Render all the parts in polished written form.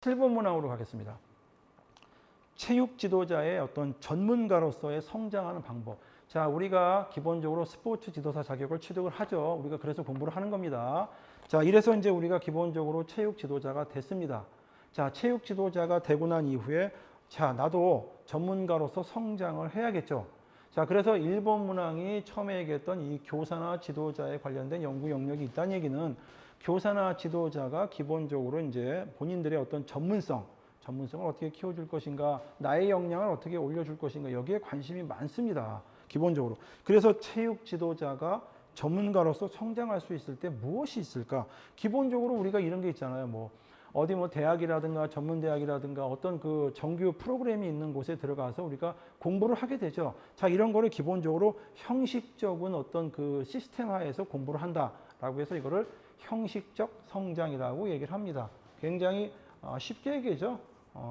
7번 문항으로 가겠습니다. 체육 지도자의 어떤 전문가로서의 성장하는 방법. 자, 우리가 기본적으로 스포츠 지도사 자격을 취득을 하죠. 우리가 그래서 공부를 하는 겁니다. 자, 이래서 이제 우리가 기본적으로 체육 지도자가 됐습니다. 자, 체육 지도자가 되고 난 이후에 자, 나도 전문가로서 성장을 해야겠죠. 자, 그래서 1번 문항이 처음에 얘기했던 이 교사나 지도자에 관련된 연구 영역이 있다는 얘기는 교사나 지도자가 기본적으로 이제 본인들의 어떤 전문성을 어떻게 키워줄 것인가, 나의 역량을 어떻게 올려줄 것인가, 여기에 관심이 많습니다. 기본적으로. 그래서 체육 지도자가 전문가로서 성장할 수 있을 때 무엇이 있을까? 기본적으로 우리가 이런 게 있잖아요. 뭐 어디 뭐 대학이라든가 전문대학이라든가 어떤 그 정규 프로그램이 있는 곳에 들어가서 우리가 공부를 하게 되죠. 자, 이런 거를 기본적으로 형식적인 어떤 그 시스템화에서 공부를 한다라고 해서 이거를 형식적 성장이라고 얘기를 합니다. 굉장히 쉽게 얘기하죠.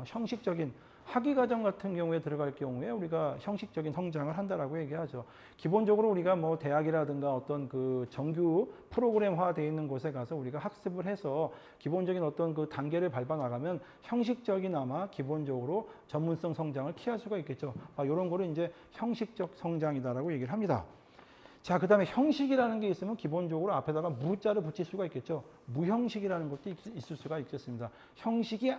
형식적인 학위과정 같은 경우에 들어갈 경우에 우리가 형식적인 성장을 한다라고 얘기하죠. 기본적으로 우리가 뭐 대학이라든가 어떤 그 정규 프로그램화 되어 있는 곳에 가서 우리가 학습을 해서 기본적인 어떤 그 단계를 밟아 나가면 형식적인 아마 기본적으로 전문성 성장을 키할 수가 있겠죠. 이런 거를 이제 형식적 성장이다라고 얘기를 합니다. 자, 그 다음에 형식이라는 게 있으면 기본적으로 앞에다가 무자를 붙일 수가 있겠죠. 무형식이라는 것도 있을 수가 있겠습니다. 형식이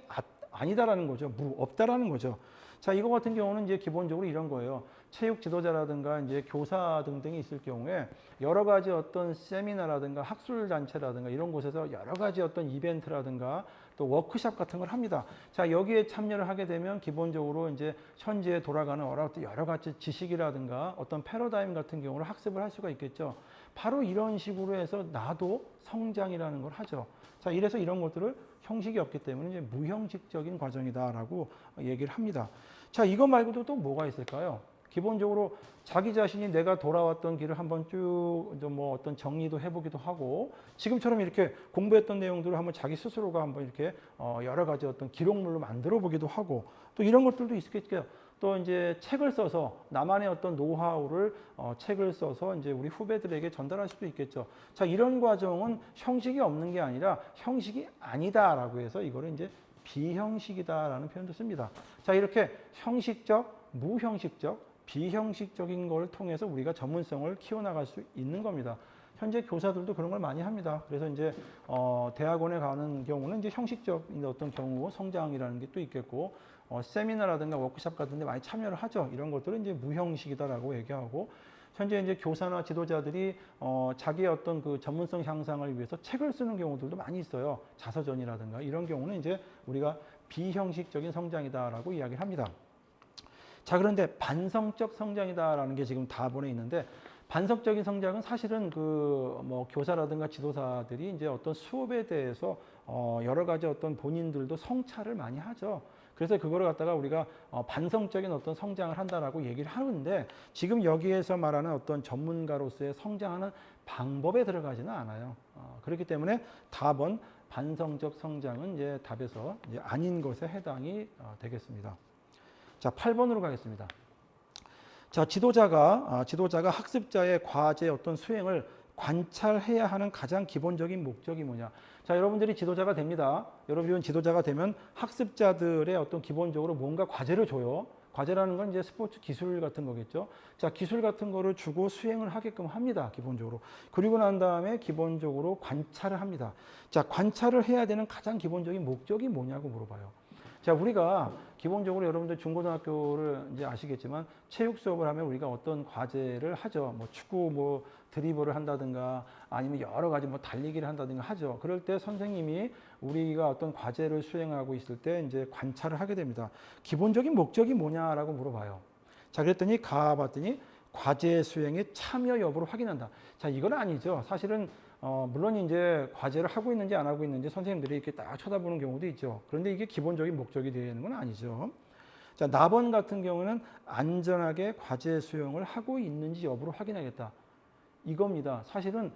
아니다라는 거죠. 없다라는 거죠. 자, 이거 같은 경우는 이제 기본적으로 이런 거예요. 체육 지도자라든가 이제 교사 등등이 있을 경우에 여러 가지 어떤 세미나라든가 학술 단체라든가 이런 곳에서 여러 가지 어떤 이벤트라든가 또 워크숍 같은 걸 합니다. 자, 여기에 참여를 하게 되면 기본적으로 이제 현재 돌아가는 여러 가지 지식이라든가 어떤 패러다임 같은 경우를 학습을 할 수가 있겠죠. 바로 이런 식으로 해서 나도 성장이라는 걸 하죠. 자, 이래서 이런 것들을 형식이 없기 때문에 이제 무형식적인 과정이다라고 얘기를 합니다. 자, 이거 말고도 또 뭐가 있을까요? 기본적으로 자기 자신이 내가 돌아왔던 길을 한번 쭉 뭐 어떤 정리도 해보기도 하고 지금처럼 이렇게 공부했던 내용들을 한번 자기 스스로가 한번 이렇게 여러 가지 어떤 기록물로 만들어 보기도 하고 또 이런 것들도 있겠죠. 또 이제 책을 써서 나만의 어떤 노하우를 책을 써서 이제 우리 후배들에게 전달할 수도 있겠죠. 자, 이런 과정은 형식이 없는 게 아니라 형식이 아니다라고 해서 이거를 이제 비형식이다라는 표현도 씁니다. 자, 이렇게 형식적, 무형식적, 비형식적인 걸 통해서 우리가 전문성을 키워나갈 수 있는 겁니다. 현재 교사들도 그런 걸 많이 합니다. 그래서 이제 대학원에 가는 경우는 이제 형식적인 어떤 경우 성장이라는 게 또 있겠고 세미나라든가 워크숍 같은 데 많이 참여를 하죠. 이런 것들은 이제 무형식이다라고 얘기하고 현재 이제 교사나 지도자들이 자기의 어떤 그 전문성 향상을 위해서 책을 쓰는 경우들도 많이 있어요. 자서전이라든가 이런 경우는 이제 우리가 비형식적인 성장이다라고 이야기를 합니다. 자, 그런데 반성적 성장이다라는 게 지금 다본에 있는데 반성적인 성장은 사실은 그 뭐 교사라든가 지도사들이 이제 어떤 수업에 대해서 여러 가지 어떤 본인들도 성찰을 많이 하죠. 그래서 그거를 갖다가 우리가 반성적인 어떤 성장을 한다라고 얘기를 하는데 지금 여기에서 말하는 어떤 전문가로서의 성장하는 방법에 들어가지는 않아요. 그렇기 때문에 답은 반성적 성장은 이제 답에서 이제 아닌 것에 해당이 되겠습니다. 자, 8번으로 가겠습니다. 자, 지도자가 학습자의 과제 어떤 수행을 관찰해야 하는 가장 기본적인 목적이 뭐냐. 자, 여러분들이 지도자가 됩니다. 여러분들은 지도자가 되면 학습자들의 어떤 기본적으로 뭔가 과제를 줘요. 과제라는 건 이제 스포츠 기술 같은 거겠죠. 자, 기술 같은 거를 주고 수행을 하게끔 합니다. 기본적으로. 그리고 난 다음에 기본적으로 관찰을 합니다. 자, 관찰을 해야 되는 가장 기본적인 목적이 뭐냐고 물어봐요. 자, 우리가 기본적으로 여러분들 중고등학교를 이제 아시겠지만 체육 수업을 하면 우리가 어떤 과제를 하죠. 뭐 축구 뭐 드리블을 한다든가 아니면 여러 가지 뭐 달리기를 한다든가 하죠. 그럴 때 선생님이 우리가 어떤 과제를 수행하고 있을 때 이제 관찰을 하게 됩니다. 기본적인 목적이 뭐냐라고 물어봐요. 자, 그랬더니 가봤더니 과제 수행에 참여 여부를 확인한다. 자, 이건 아니죠. 사실은 물론 이제 과제를 하고 있는지 안 하고 있는지 선생님들이 이렇게 딱 쳐다보는 경우도 있죠. 그런데 이게 기본적인 목적이 되는 건 아니죠. 자, 나번 같은 경우는 안전하게 과제 수행을 하고 있는지 여부를 확인하겠다. 이겁니다. 사실은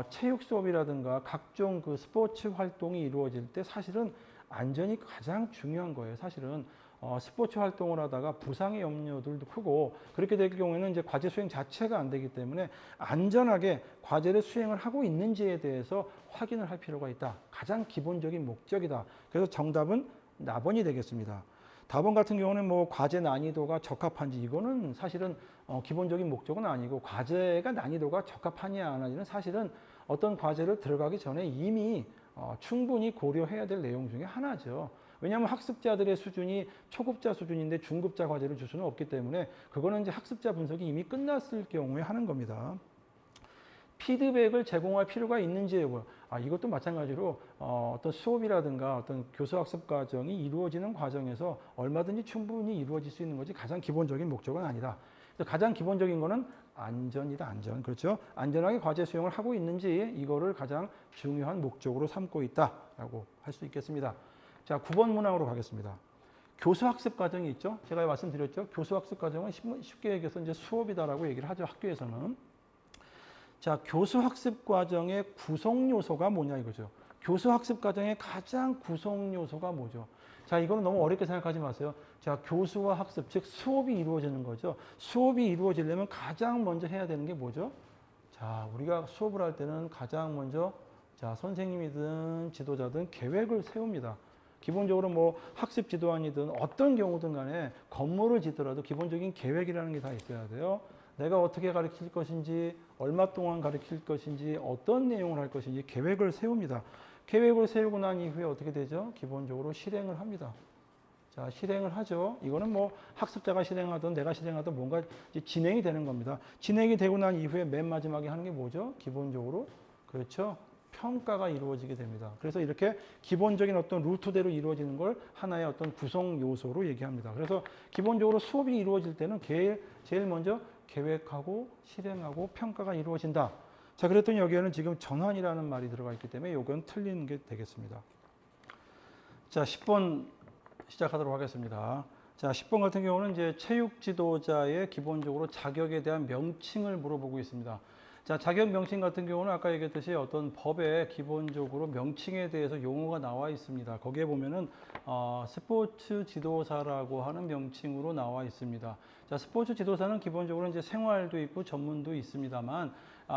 체육 수업이라든가 각종 그 스포츠 활동이 이루어질 때 사실은 안전이 가장 중요한 거예요. 사실은 스포츠 활동을 하다가 부상의 염려들도 크고 그렇게 될 경우에는 이제 과제 수행 자체가 안 되기 때문에 안전하게 과제를 수행을 하고 있는지에 대해서 확인을 할 필요가 있다. 가장 기본적인 목적이다. 그래서 정답은 나번이 되겠습니다. 다번 같은 경우는 뭐 과제 난이도가 적합한지 이거는 사실은 기본적인 목적은 아니고 과제가 난이도가 적합하냐 안 하냐는 사실은 어떤 과제를 들어가기 전에 이미 충분히 고려해야 될 내용 중에 하나죠. 왜냐하면 학습자들의 수준이 초급자 수준인데 중급자 과제를 줄 수는 없기 때문에 그거는 이제 학습자 분석이 이미 끝났을 경우에 하는 겁니다. 피드백을 제공할 필요가 있는지 여부요. 이것도 마찬가지로 어떤 수업이라든가 어떤 교수학습 과정이 이루어지는 과정에서 얼마든지 충분히 이루어질 수 있는 거지 가장 기본적인 목적은 아니다. 그래서 가장 기본적인 거는 안전이다, 안전. 그렇죠? 안전하게 과제 수행을 하고 있는지 이거를 가장 중요한 목적으로 삼고 있다라고 할 수 있겠습니다. 자, 9번 문항으로 가겠습니다. 교수학습 과정이 있죠? 제가 말씀드렸죠? 교수학습 과정은 쉽게 얘기해서 이제 수업이다라고 얘기를 하죠, 학교에서는. 자, 교수학습 과정의 구성 요소가 뭐냐 이거죠. 교수학습 과정의 가장 구성 요소가 뭐죠? 자, 이거는 너무 어렵게 생각하지 마세요. 자, 교수와 학습, 즉 수업이 이루어지는 거죠. 수업이 이루어지려면 가장 먼저 해야 되는 게 뭐죠? 자, 우리가 수업을 할 때는 가장 먼저 자, 선생님이든 지도자든 계획을 세웁니다. 기본적으로 뭐 학습 지도안이든 어떤 경우든 간에 건물을 짓더라도 기본적인 계획이라는 게 다 있어야 돼요. 내가 어떻게 가르칠 것인지, 얼마 동안 가르칠 것인지, 어떤 내용을 할 것인지 계획을 세웁니다. 계획을 세우고 난 이후에 어떻게 되죠? 기본적으로 실행을 합니다. 자, 실행을 하죠. 이거는 뭐 학습자가 실행하든 내가 실행하든 뭔가 진행이 되는 겁니다. 진행이 되고 난 이후에 맨 마지막에 하는 게 뭐죠? 기본적으로 그렇죠. 평가가 이루어지게 됩니다. 그래서 이렇게 기본적인 어떤 루트대로 이루어지는 걸 하나의 어떤 구성 요소로 얘기합니다. 그래서 기본적으로 수업이 이루어질 때는 제일 먼저 계획하고 실행하고 평가가 이루어진다. 자, 그랬더니 여기에는 지금 전환이라는 말이 들어가 있기 때문에 이건 틀린 게 되겠습니다. 자, 10번 시작하도록 하겠습니다. 자, 10번 같은 경우는 이제 체육 지도자의 기본적으로 자격에 대한 명칭을 물어보고 있습니다. 자, 자격 명칭 같은 경우는 아까 얘기했듯이 어떤 법에 기본적으로 명칭에 대해서 용어가 나와 있습니다. 거기에 보면은 스포츠 지도사라고 하는 명칭으로 나와 있습니다. 자, 스포츠 지도사는 기본적으로 이제 생활도 있고 전문도 있습니다만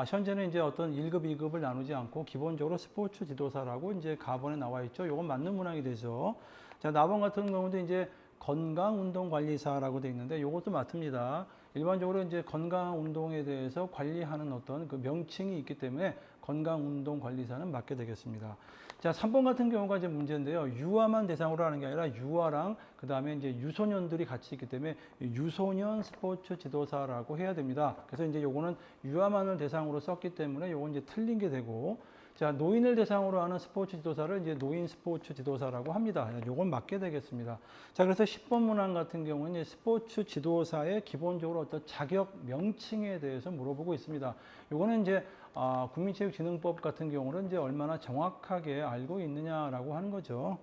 현재는 이제 어떤 1급, 2급을 나누지 않고 기본적으로 스포츠 지도사라고 이제 가번에 나와 있죠. 이건 맞는 문항이 되죠. 자, 나번 같은 경우도 이제 건강운동관리사라고 되어 있는데 이것도 맞습니다. 일반적으로 이제 건강운동에 대해서 관리하는 어떤 그 명칭이 있기 때문에 건강운동관리사는 맞게 되겠습니다. 자, 3번 같은 경우가 이제 문제인데요. 유아만 대상으로 하는 게 아니라 유아랑 그 다음에 이제 유소년들이 같이 있기 때문에 유소년 스포츠 지도사라고 해야 됩니다. 그래서 이제 요거는 유아만을 대상으로 썼기 때문에 요건 이제 틀린 게 되고, 자, 노인을 대상으로 하는 스포츠 지도사를 이제 노인 스포츠 지도사라고 합니다. 요건 맞게 되겠습니다. 자, 그래서 10번 문항 같은 경우는 스포츠 지도사의 기본적으로 어떤 자격 명칭에 대해서 물어보고 있습니다. 요거는 이제 국민체육진흥법 같은 경우는 이제 얼마나 정확하게 알고 있느냐라고 하는 거죠.